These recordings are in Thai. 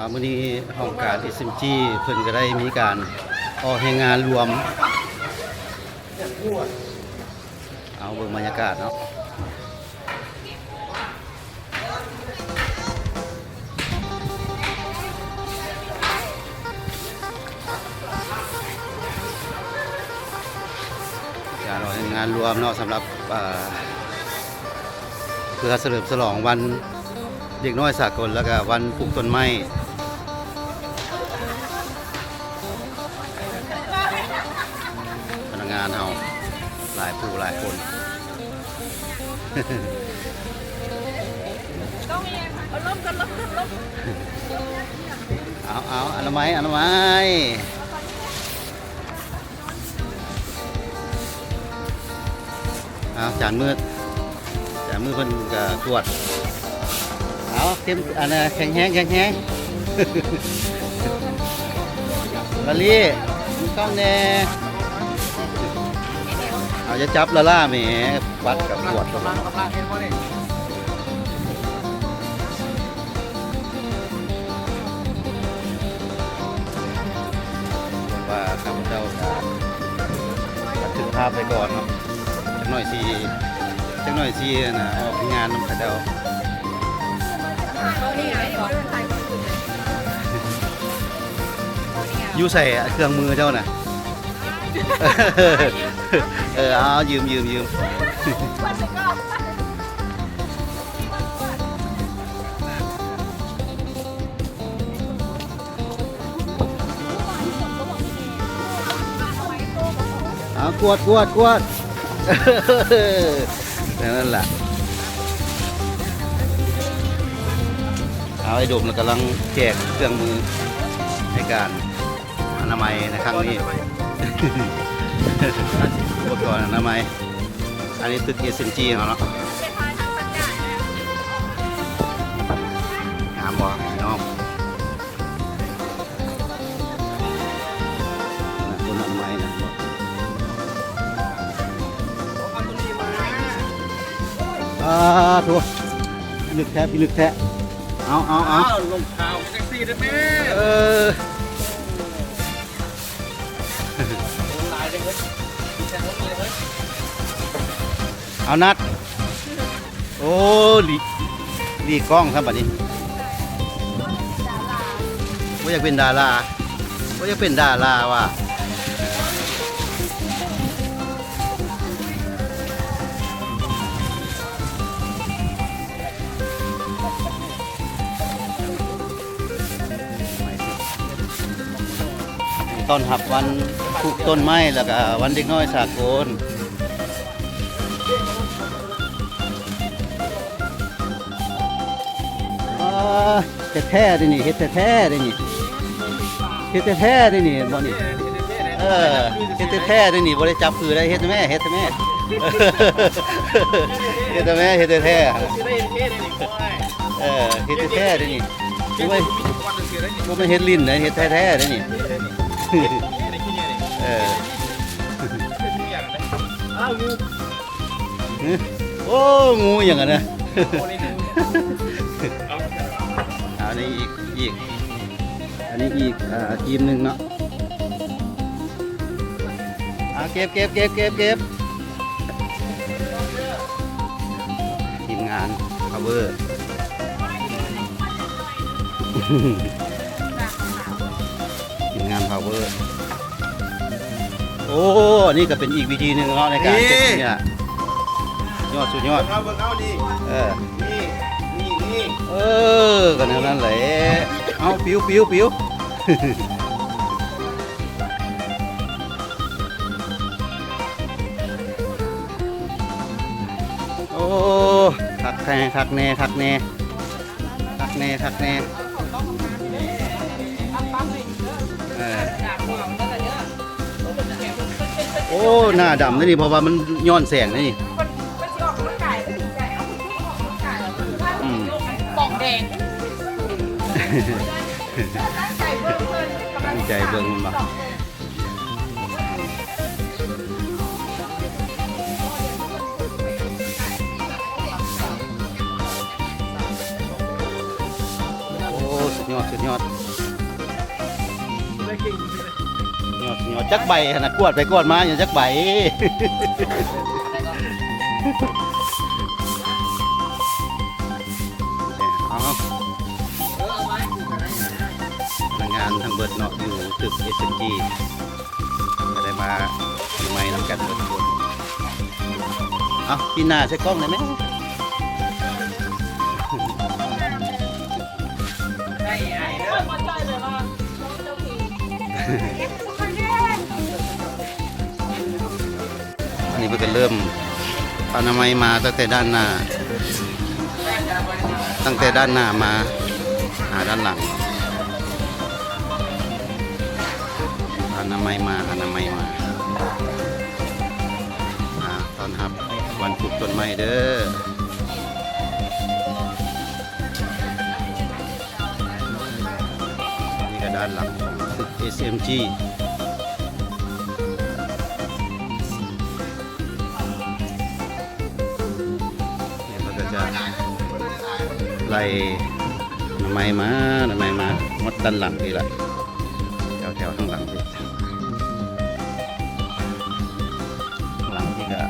มื้อนี้ห้องการ SMG เพิ่นก็ได้มีการออกแห่งงานรวมเอาเบิ่งบรรยากาศเนาะการออกแห่งงานรวมเนาะสำหรับเพื่อเฉลิมฉลองวันเด็กน้อยสากลแล้วก็วันปลูกต้นไม้พนักงานเฮาหลายผู้หลายคนเอาอนามัยเอาจานมืดเพิ่นก็ตรวจเอาเต็มอันน่ะแข็งแห้งลาลี่มีกล้องแน่เอาจะจับละล่าแหมวัดกับตรวจว่าข้าพเจ้าจะบันทึกภาพไปก่อนเนาะจักหน่อยสินะออกงานนำข้าเจ้าอยู่ใส่เครื่องมือเจ้าน่ะเอายืมเอากวดนั่นแหละเอาไอ้ดมเรากำลังแจกเครื่องมือในการอนามัยในครั้งนี้อุปกรณ์อนามัยอันนี้ตึก SMG เขาเนาะงามบ่น้องคนอนามัยนะทัวลึกแท้เอาลงข่าวแท็กซี่ได้ไหมเอานัดโอ้ลีกล้องครับบัดนี้ว่าอยากเป็นดาราว่ะตอนหับวันปลูกต้นไม้แล้วก็วันเด็กน้อยสากลแท้ๆดินี่เฮ็ดแท้ๆดินี่เฮ็ดแท้ๆดินี่บ่นี่เฮ็ดแท้ๆดินี่บ่ได้จับคือได้เฮ็ดแม่เฮ็ดแท้เฮ็ดแท้ๆดินี่บ่ไม่เฮ็ดลิ้นนะเฮ็ดแท้ๆดินี่โอ้งูอย่างนั้นนะอันนี้อีกทีมหนึ่งเนาะเก็บทีมงาน cover ทีมงาน power โอ้นี่ก็เป็นอีกวิธีหนึ่งเนาะในการเก็บเนี่ยสุดยอดนี่ก็นั่นแหละเอาปิ้วโอ้คักแน่โอ้หน้าดำนี่เพราะว่ามันย้อนแสงนี่ป่องแดงตั้งใจเบิ่งมันบ่ ยอดสุดยอด ไม่เก่งเลย ยอดจักใบขนาดกวดไปกวดมาอย่างจักใบเอาพนักงานทั้งเบิดเนาะอยู่ตึก SMG จะได้มาทำไมน้ำกันเบิดคนเอาปีหน้าใช้กล้องได้ไหม ได้ไอ้เด้อ อันนี้เพิ่งเริ่มอนามัยมาตั้งแต่ด้านหน้า ตั้งแต่ด้านหน้ามาหาด้านหลังอนามัยมาตอนรับวันปลูกต้นไม้เด้อนี่ก็ด้านหลังของตึก SMG เนี่ยมันก็จะไล่อนามัยมาหมดด้านหลังนี่แหละแถวข้างหลังนี่ข้างหลังที่ก็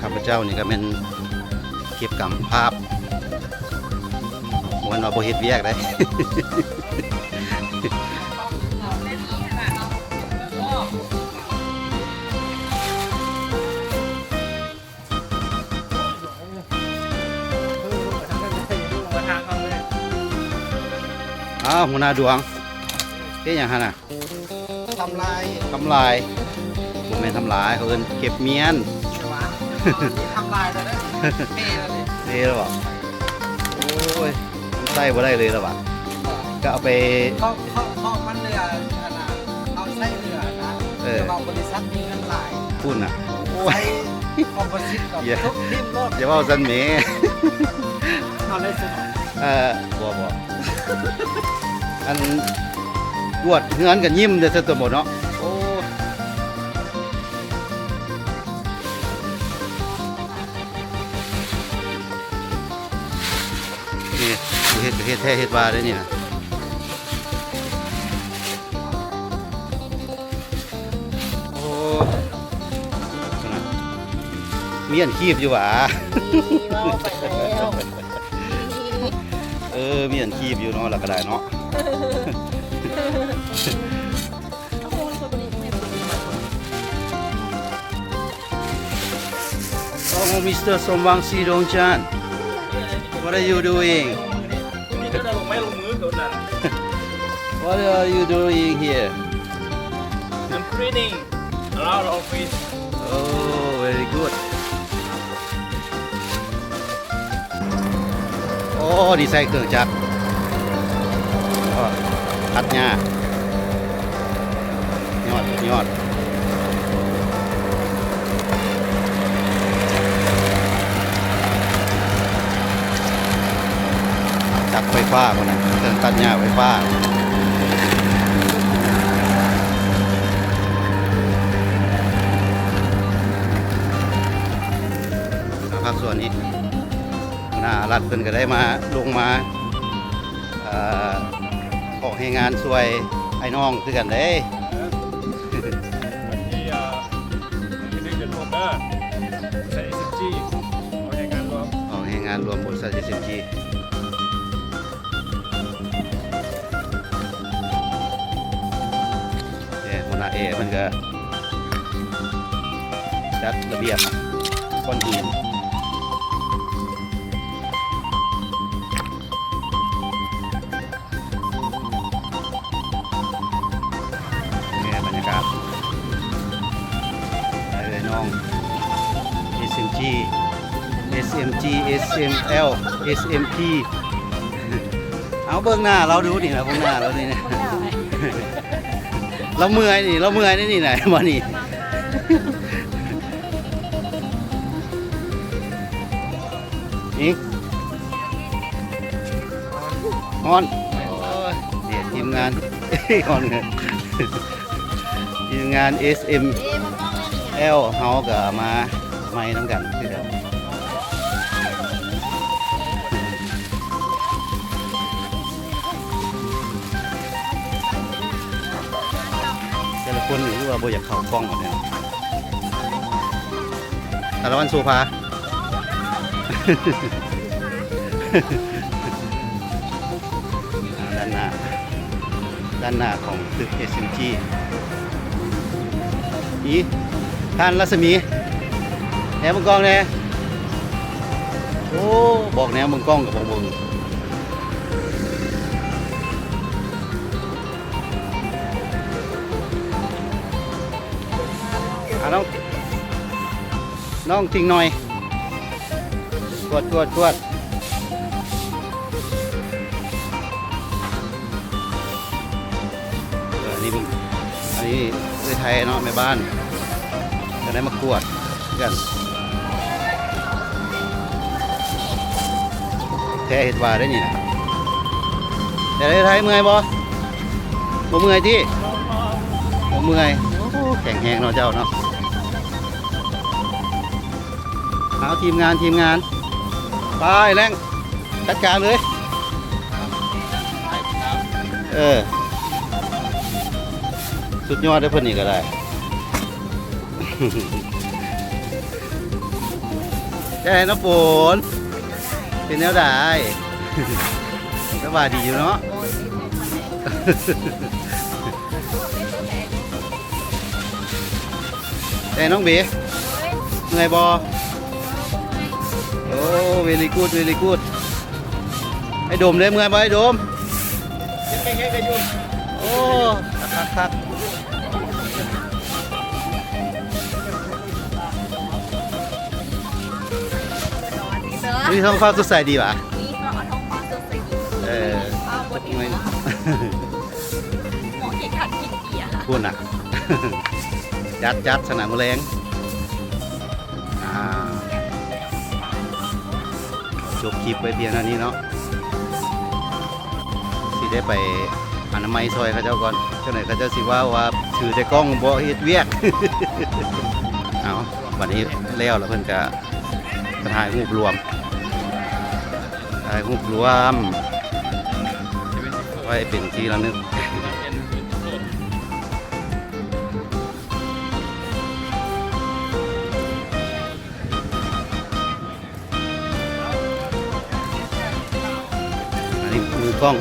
ข้าพเจ้านี่ก็เป็นเก็บกำภาพมวนมาโบเฮ็ดเวียกได้ มาทางเขาเลย อ้าวหัวหน้าดวงเป็นอย่างฮะน่ะ ทำลาย ทำลายผมไม่นทำลายเขาเอิ้นเก็บเมียน ใช่ไหมทำลายเลยนะเท่เลย นี่แล้วบอกโอ้ยใส่บ่ได้เลยแล้วบ่ก็เอาไป เขามันเรืออันน่ะเอาไส้เรือนะจะบอกบริษัทมีเงินหลาย พูดน่ะโอ้ ใช้ ย คอมโพสิตกับทุกทีมโลด อย่าว่าสันเม เอาเลยสิ บ่อันกวดเฮือนกันยิ้มเด้อซะตัวหมดเนาะโอ้นี่เฮ็ดแท้เฮ็ดว่าได้นี่นะโอ้นั่นน่ะมีอันคีบอยู่หว่า มีอันคีบอยู่เนาะแล้วก็ได้เนาะ Oh, Mr. Somwangsi Dongchan, what are you doing? นี่ก็จะลงไม่ลงมือกันนะ What are you doing here? I'm cleaning around office Oh, very good. โอ้ดีไซน์เครื่องจักรตัดหญ้ายอดจักรไฟฟ้าคนนั้นเครื่องตัดหญ้าไฟฟ้าภาคส่วนนี้หน้ารัดเพิ่นก็ได้มาลงมาออกให้งานช่วยไอ้น้องคือกันเด้ ที่เป็นเดือนรวมเด้อใช้ SMG เอาในการรวม ออกให้งานรวมบริษัท SMG เนี่ยหัวหน้าเอมันก็จัดระเบียบก้อนหินเนี่ยบรรยากาศไปเลยน้อง SMG SMG SML SMP เอาเบื้องหน้าเราดูนี่นะเบื้องหน้าเรานี่นะ เราเมื่อยนี่นี่ไหนมานี่ นี่ฮอนโอ้ยเดี๋ยวทีมงาน ฮอนเลย ที ทีมงาน SML เฮาก็มาไม่น้ำกันคือเดิมแต่ละคนนี่รู้ว่าบ่อยากเข้ากล้องหมดเนี่ยสารวัตรโซฟา ด้านหน้าของตึก SMG อีท่านรัศมีแนวมึงกล้องเนี่ยโอ้บอกแนวมึงกล้องกับบอกมึงน้องทิ้งหน่อยกวดอันนี้คือไทยเนาะแม่บ้านจะได้มากวดกันแท้เห็ดว่าได้นี่นะแต่ไทยเมื่อยบ่เมื่อยที่บ่เมื่อยโอ้แข็งแรงเนาะเจ้าเนาะเอาทีมงานไปแรงจัดการเลยสุดยอดได้เพิ่นนี่ก็ได้ ได้น้ำฝนเป็นแนวได้ สบายดีอยู่เนาะ แต่น้องเบ๋เหนื่อยบอโอ้เวลีกูดไอ้โดมเลยเมื่อยบ่ไอ้โดมโอ้คักนี่ท้องฟ้าสดใสดีป่ะสักหน่อยพูดน่ะ จัดสนามแรงจบคลิปไปเพียงเท่านี้เนาะสิได้ไปอนามัยซอยเขาเจ้าก่อนเจ้าไหนเขาเจ้าสิว่าถือแต่กล้องบ่เฮ็ดเวียก เอาวันนี้แล้วเพิ่นก็ถ่ายรูปรวมไว้เป็นที่ระลึกอันนี้มือกล้อง